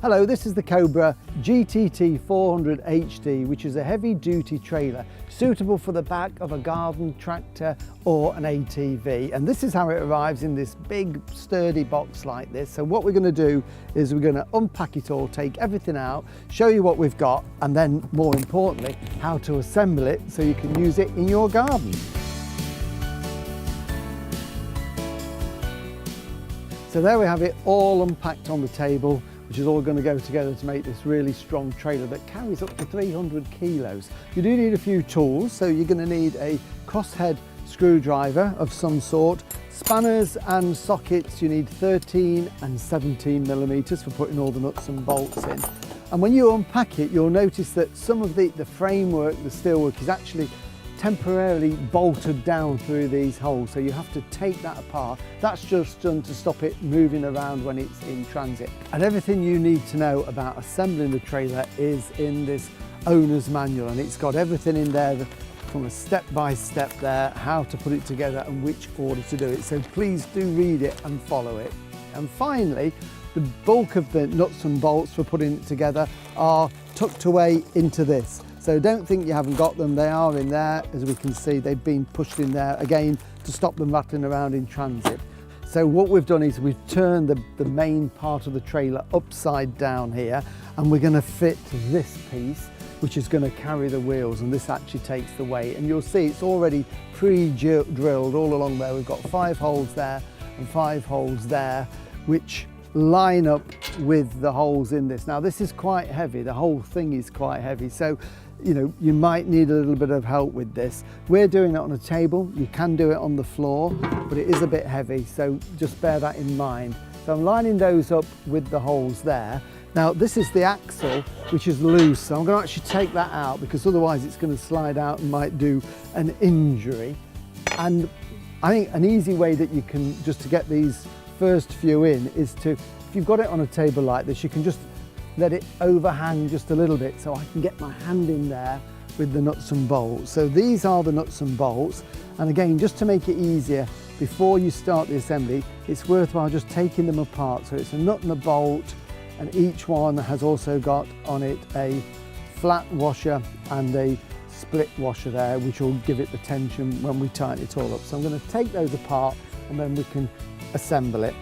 Hello, this is the Cobra GTT400HD, which is a heavy-duty trailer suitable for the back of a garden tractor or an ATV. And this is how it arrives in this big sturdy box like this. So what we're going to do is we're going to unpack it all, take everything out, show you what we've got, and then more importantly, how to assemble it so you can use it in your garden. So there we have it all unpacked on the table, which is all going to go together to make this really strong trailer that carries up to 300 kilos. You do need a few tools, so you're going to need a crosshead screwdriver of some sort, spanners and sockets. You need 13 and 17 millimeters for putting all the nuts and bolts in. And when you unpack it, you'll notice that some of the framework, the steelwork, is actually temporarily bolted down through these holes, so you have to take that apart. That's just done to stop it moving around when it's in transit. And everything you need to know about assembling the trailer is in this owner's manual, and it's got everything in there from a step-by-step there, how to put it together and which order to do it. So please do read it and follow it. And finally, the bulk of the nuts and bolts for putting it together are tucked away into this. So don't think you haven't got them, they are in there. As we can see, they've been pushed in there again to stop them rattling around in transit. So what we've done is we've turned the main part of the trailer upside down here, and we're going to fit this piece, which is going to carry the wheels, and this actually takes the weight. And you'll see it's already pre-drilled all along there. We've got 5 holes there and 5 holes there, which line up with the holes in this. Now this is quite heavy, the whole thing is quite heavy, so you know, you might need a little bit of help with this. We're doing it on a table, you can do it on the floor, but it is a bit heavy, so just bear that in mind. So I'm lining those up with the holes there. Now this is the axle, which is loose, so I'm going to actually take that out because otherwise it's going to slide out and might do an injury. And I think an easy way that you can just to get these first few in is to, if you've got it on a table like this, you can just let it overhang just a little bit so I can get my hand in there with the nuts and bolts. So these are the nuts and bolts, and again, just to make it easier, before you start the assembly, it's worthwhile just taking them apart. So it's a nut and a bolt, and each one has also got on it a flat washer and a split washer there, which will give it the tension when we tighten it all up. So I'm going to take those apart and then we can assemble it.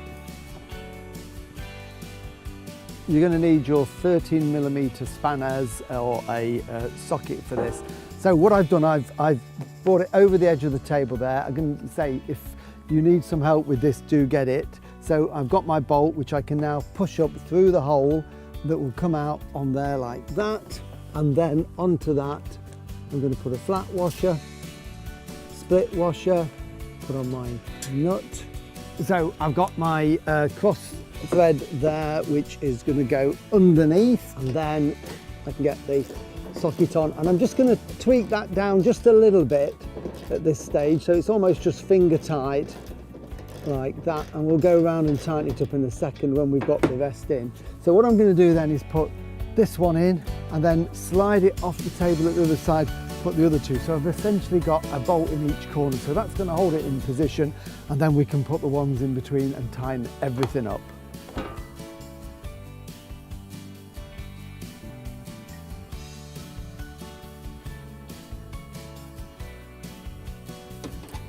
You're going to need your 13 millimeter spanners or a socket for this. So what I've done, I've brought it over the edge of the table there. I'm going to say if you need some help with this, do get it. So I've got my bolt, which I can now push up through the hole that will come out on there like that. And then onto that, I'm going to put a flat washer, split washer, put on my nut. So I've got my cross thread there, which is going to go underneath, and then I can get the socket on, and I'm just going to tweak that down just a little bit at this stage, so it's almost just finger tight like that, and we'll go around and tighten it up in a second when we've got the rest in. So what I'm going to do then is put this one in and then slide it off the table at the other side, put the other two. So I've essentially got a bolt in each corner, so that's going to hold it in position, and then we can put the ones in between and tighten everything up.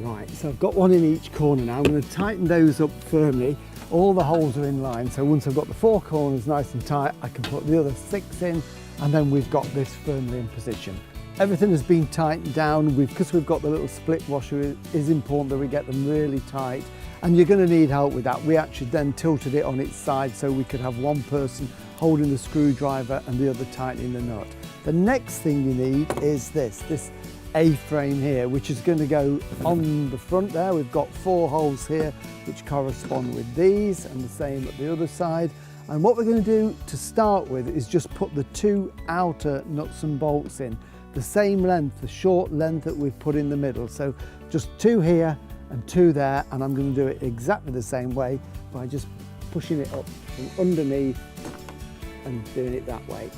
Right, so I've got one in each corner now. I'm going to tighten those up firmly. All the holes are in line, so once I've got the 4 corners nice and tight, I can put the other 6 in, and then we've got this firmly in position. Everything has been tightened down. Because we've got the little split washer, it is important that we get them really tight, and you're going to need help with that. We actually then tilted it on its side so we could have one person holding the screwdriver and the other tightening the nut. The next thing you need is this A-frame here, which is going to go on the front there. We've got 4 holes here which correspond with these, and the same at the other side. And what we're going to do to start with is just put the 2 outer nuts and bolts in, the same length, the short length that we've put in the middle. So just 2 here and 2 there, and I'm going to do it exactly the same way by just pushing it up from underneath and doing it that way.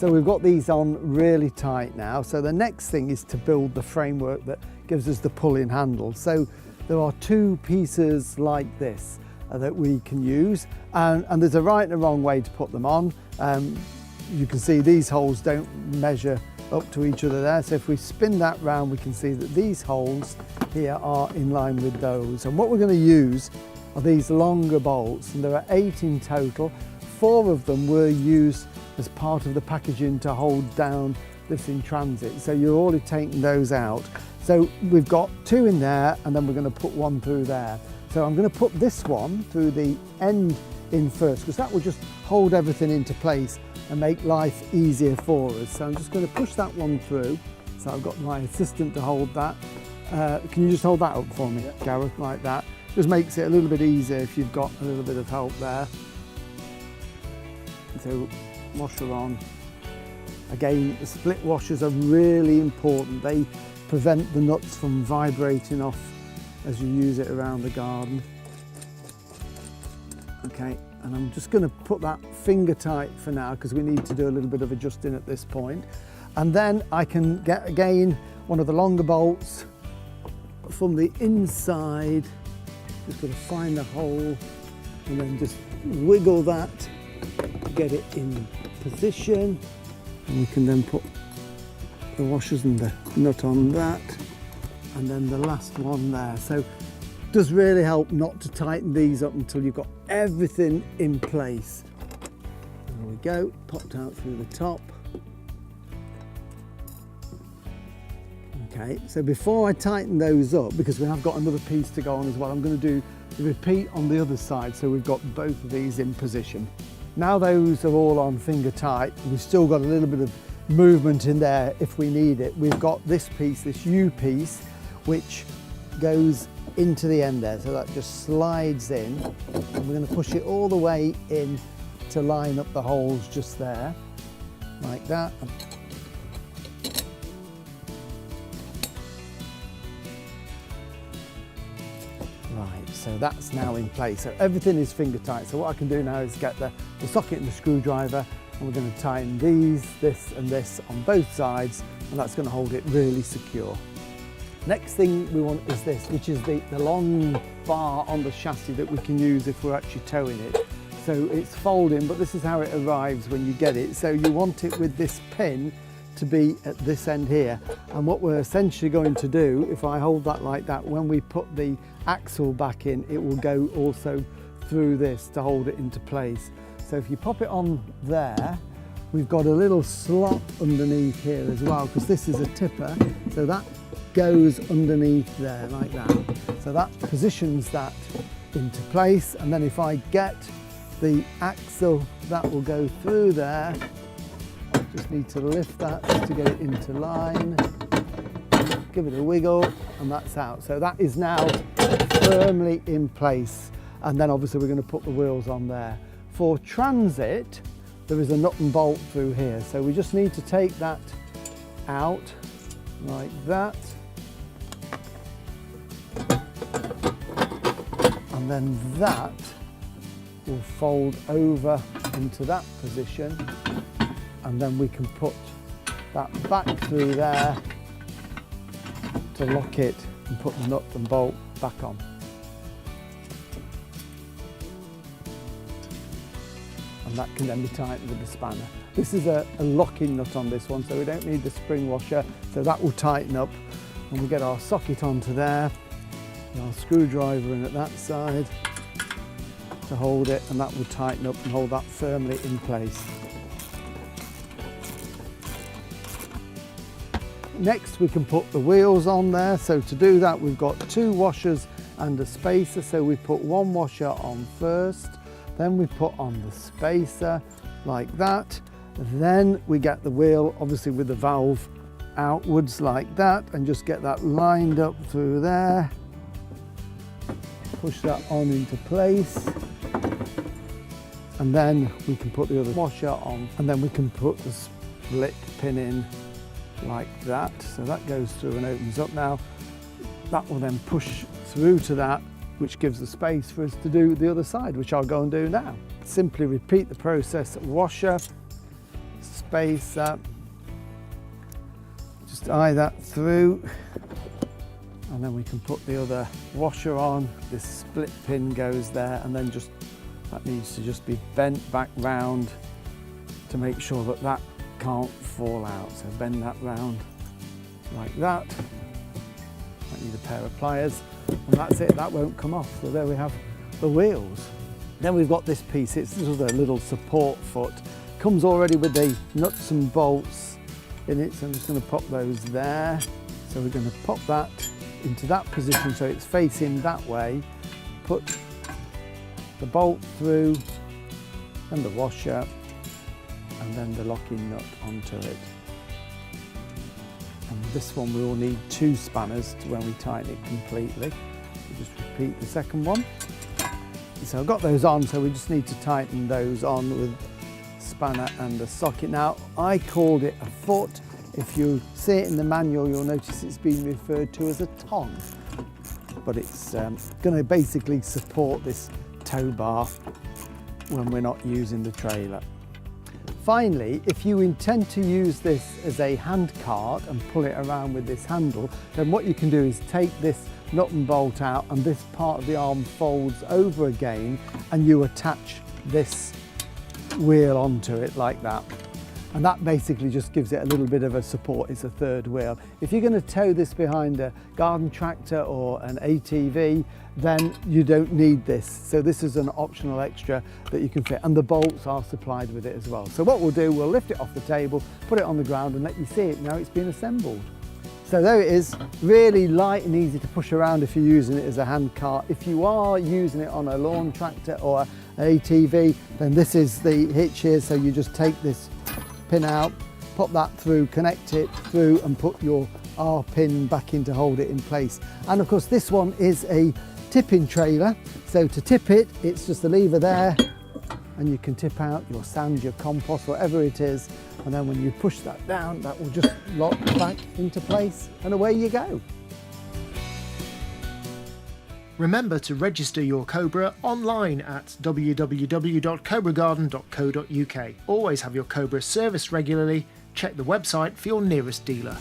So we've got these on really tight now. So the next thing is to build the framework that gives us the pull-in handle. So there are two pieces like this that we can use, and there's a right and a wrong way to put them on. You can see these holes don't measure up to each other there, so if we spin that round we can see that these holes here are in line with those. And what we're going to use are these longer bolts, and there are 8 in total. 4 of them were used as part of the packaging to hold down this in transit, so you're already taking those out. So we've got 2 in there, and then we're going to put 1 through there. So I'm going to put this one through the end in first, because that will just hold everything into place and make life easier for us. So I'm just going to push that one through. So I've got my assistant to hold that. Can you just hold that up for me, Gareth, like that? Just makes it a little bit easier if you've got a little bit of help there. So washer on. Again, the split washers are really important. They prevent the nuts from vibrating off as you use it around the garden. Okay, and I'm just going to put that finger tight for now because we need to do a little bit of adjusting at this point. And then I can get again one of the longer bolts from the inside. Just got to find the hole and then just wiggle that, get it in position, and we can then put the washers and the nut on that, and then the last one there. So it does really help not to tighten these up until you've got everything in place. There we go, popped out through the top. Okay, so before I tighten those up, because we have got another piece to go on as well, I'm going to do the repeat on the other side, so we've got both of these in position. Now those are all on finger tight, we've still got a little bit of movement in there if we need it. We've got this piece, this U piece, which goes into the end there, so that just slides in, and we're going to push it all the way in to line up the holes just there, like that. Right, so that's now in place. So everything is finger tight. So what I can do now is get the socket and the screwdriver, and we're going to tighten these, this and this on both sides, and that's going to hold it really secure. Next thing we want is this, which is the long bar on the chassis that we can use if we're actually towing it. So it's folding, but this is how it arrives when you get it. So you want it with this pin to be at this end here. And what we're essentially going to do, if I hold that like that, when we put the axle back in, it will go also through this to hold it into place. So if you pop it on there, we've got a little slot underneath here as well, because this is a tipper. So that goes underneath there like that. So that positions that into place. And then if I get the axle, that will go through there. Just need to lift that just to get it into line. Give it a wiggle, and that's out. So that is now firmly in place. And then obviously we're going to put the wheels on there. For transit, there is a nut and bolt through here. So we just need to take that out like that. And then that will fold over into that position. And then we can put that back through there to lock it and put the nut and bolt back on. And that can then be tightened with the spanner. This is a locking nut on this one, so we don't need the spring washer, so that will tighten up. And we'll get our socket onto there, and our screwdriver in at that side to hold it, and that will tighten up and hold that firmly in place. Next we can put the wheels on there, so to do that we've got 2 washers and a spacer, so we put 1 washer on first, then we put on the spacer like that, then we get the wheel obviously with the valve outwards like that, and just get that lined up through there, push that on into place, and then we can put the other washer on, and then we can put the split pin in like that. So that goes through and opens up now. That will then push through to that, which gives the space for us to do the other side, which I'll go and do now. Simply repeat the process: washer, spacer. Just eye that through, and then we can put the other washer on. This split pin goes there, and then just that needs to just be bent back round to make sure that that can't fall out. So bend that round like that. Might need a pair of pliers, and that's it, that won't come off. So there we have the wheels. Then we've got this piece, it's this other little support foot. Comes already with the nuts and bolts in it, so I'm just going to pop those there. So we're going to pop that into that position so it's facing that way. Put the bolt through, and the washer, and then the locking nut onto it. And this one we will need 2 spanners to when we tighten it completely. We'll just repeat the second one. So I've got those on, so we just need to tighten those on with a spanner and a socket. Now, I called it a foot. If you see it in the manual, you'll notice it's been referred to as a tongue. But it's going to basically support this tow bar when we're not using the trailer. Finally, if you intend to use this as a hand cart and pull it around with this handle, then what you can do is take this nut and bolt out, and this part of the arm folds over again, and you attach this wheel onto it like that. And that basically just gives it a little bit of a support. It's a third wheel. If you're going to tow this behind a garden tractor or an ATV, then you don't need this. So this is an optional extra that you can fit, and the bolts are supplied with it as well. So what we'll do, we'll lift it off the table, put it on the ground, and let you see it now it's been assembled. So there it is, really light and easy to push around if you're using it as a hand cart. If you are using it on a lawn tractor or an ATV, then this is the hitch here. So you just take this pin out, pop that through, connect it through, and put your R pin back in to hold it in place. And of course this one is a tipping trailer, so to tip it, it's just a lever there, and you can tip out your sand, your compost, whatever it is, and then when you push that down, that will just lock back into place, and away you go. Remember to register your Cobra online at www.cobragarden.co.uk. Always have your Cobra serviced regularly. Check the website for your nearest dealer.